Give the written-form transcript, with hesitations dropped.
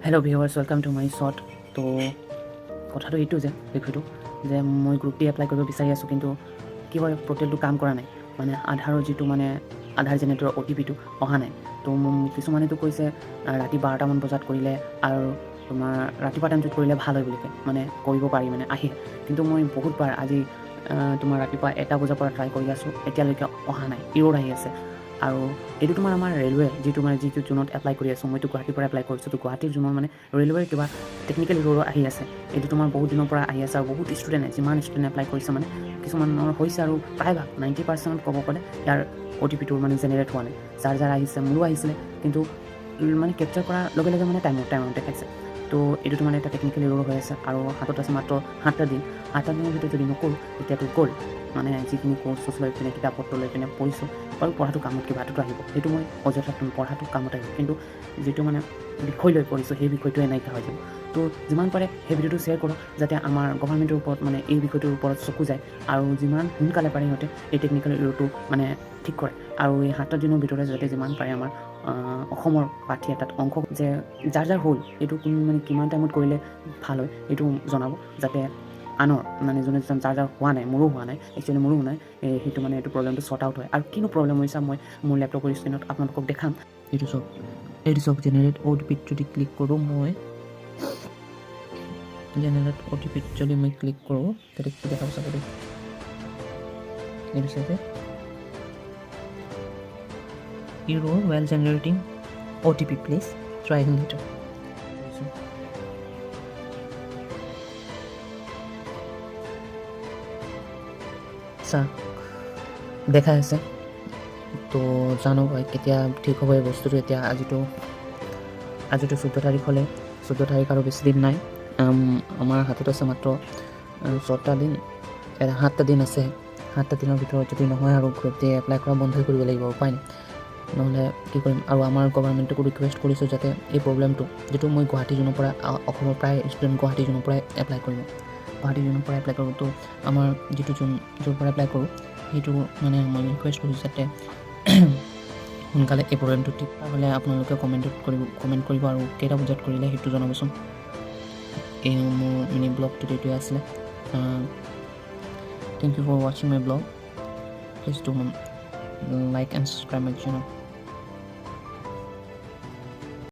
Hello' viewers, welcome to my shot. তো কথাটো এইটো বিষয়টো যে মই গ্ৰুপ ডি এপ্লাই কৰিব বিচাৰি আছোঁ, কিন্তু কি হয় পৰ্টেলটো কাম কৰা নাই। মানে আধাৰৰ যিটো আধাৰ জেনেৰেটৰৰ OTP-টো অহা নাই। তো কিছুমানেতো কৈছে ৰাতি 12টামান বজাত কৰিলে আৰু তোমাৰ ৰাতিপুৱা টাইমটোত কৰিলে ভাল হয় বুলি কয়, মানে কৰিব পাৰি, মানে আহে। কিন্তু মই বহুতবাৰ আজি তোমাৰ ৰাতিপুৱা 1টা বজাৰ পৰা ট্ৰাই কৰি আছোঁ, এতিয়ালৈকে অহা নাই, ইৰ'ৰ আহি আছে। আৰু এইটো তোমাৰ আমাৰ ৰেলৱে যিটো জোনত এপ্লাই কৰি আছোঁ, মইতো গুৱাহাটীৰ পৰা এপ্লাই কৰিছোঁ। তো গুৱাহাটীৰ জোনত ৰেলৱেৰ কিবা টেকনিকেল ইৰ'ৰ আহি আছে। এইটো তোমাৰ বহুত দিনৰ পৰা আহি আছে আৰু বহুত ষ্টুডেণ্টে যিমান ষ্টুডেণ্টে এপ্লাই কৰিছে কিছুমানৰ হৈছে আৰু প্ৰায়ভাগ 90% ক'ব গ'লে ইয়াৰ OTP-টো জেনেৰেট হোৱা নাই। যাৰ আহিছে, মোৰো আহিছিলে, কিন্তু কেপচাৰ কৰাৰ লগে লগে টাইমত দেখাইছে। তো এইটো এটা টেকনিকেল ইৰ'ৰ হৈ আছে আৰু হাতত আছে মাত্ৰ 7টা দিন। 7টা দিনৰ ভিতৰত যদি নকৰোঁ তেতিয়াতো গ'ল। যিখিনি কোৰ্চ লৈ পিনে কিতাপ পত্ৰ লৈ পিনে পঢ়িছোঁ, বাৰু পঢ়াটো কামত কিবা এটাতো আহিব, সেইটো মই অযথা পঢ়াটো কামত আহিব, কিন্তু যিটো বিষয় লৈ পঢ়িছোঁ সেই বিষয়টোৱে নাইকিয়া হৈ যাব। তো যিমান পাৰে সেই ভিডিঅ'টো শ্বেয়াৰ কৰক, যাতে আমাৰ গভৰ্ণমেণ্টৰ ওপৰত এই বিষয়টোৰ ওপৰত চকু যায় আৰু যিমান সোনকালে পাৰে সিহঁতে এই টেকনিকেল ইৰ'ৰটো ঠিক কৰে। আৰু এই 7টা দিনৰ ভিতৰতে যাতে যিমান পাৰে আমাৰ অসমৰ প্ৰাৰ্থী এটাত অংশ যে যাৰ হ'ল এইটো কিমান টাইমত কৰিলে ভাল হয় এইটো জনাব, যাতে আনৰ যোনে যাৰ হোৱা নাই, মোৰো হোৱা নাই, একচুৱেলি মোৰো হোৱা নাই, সেইটো এইটো প্ৰব্লেমটো শ্বৰ্ট আউট হয়। আৰু কিনো প্ৰব্লেম হৈছে মই মোৰ লেপটপৰ স্ক্ৰীণত আপোনালোকক দেখাম। এইটো চাওক জেনেৰেট OTP-ত যদি ক্লিক কৰোঁ, মই জেনেৰেট OTP-ত যদি মই ক্লিক কৰোঁ তেতিয়া কি দেখাব চাব দেই। এইটো চাইছে, ইৰ'ৰ while generating OTP, please try again later. দেখাই আছে। তো জানো ভাই কেতিয়া ঠিক হ'ব এই বস্তুটো। এতিয়া আজিতো 14 তাৰিখ হ'লে, 14 তাৰিখ আৰু বেছি দিন নাই। আমাৰ হাতত আছে মাত্ৰ 7টা দিন, 7টা দিন আছে। 7টা দিনৰ ভিতৰত যদি নহয় আৰু গ্ৰুপ ডি এপ্লাই কৰা বন্ধই কৰিব লাগিব, উপায় নাই, নহ'লে কি কৰিম। আৰু আমাৰ গভৰ্ণমেণ্টকো ৰিকুৱেষ্ট কৰিছোঁ যাতে এই প্ৰব্লেমটো, যিটো মই গুৱাহাটী জোনৰ পৰা, অসমৰ প্ৰায় ষ্টুডেণ্ট গুৱাহাটী জোনৰ পৰাই এপ্লাই কৰিব, তো আমাৰ যিটো য'ৰ পৰা এপ্লাই কৰোঁ সেইটো মই ৰিকুৱেষ্ট কৰিছোঁ যাতে সোনকালে এই প্ৰগ্ৰেমটো ঠিক হ'লে আপোনালোকে কমেণ্ট কৰিব আৰু কেইটা বজাত কৰিলে সেইটো জনাবচোন। এই মোৰ মিনি ব্লগটোত এইটোৱে আছিলে। Thank you for watching my blog. Please do like and subscribe my channel.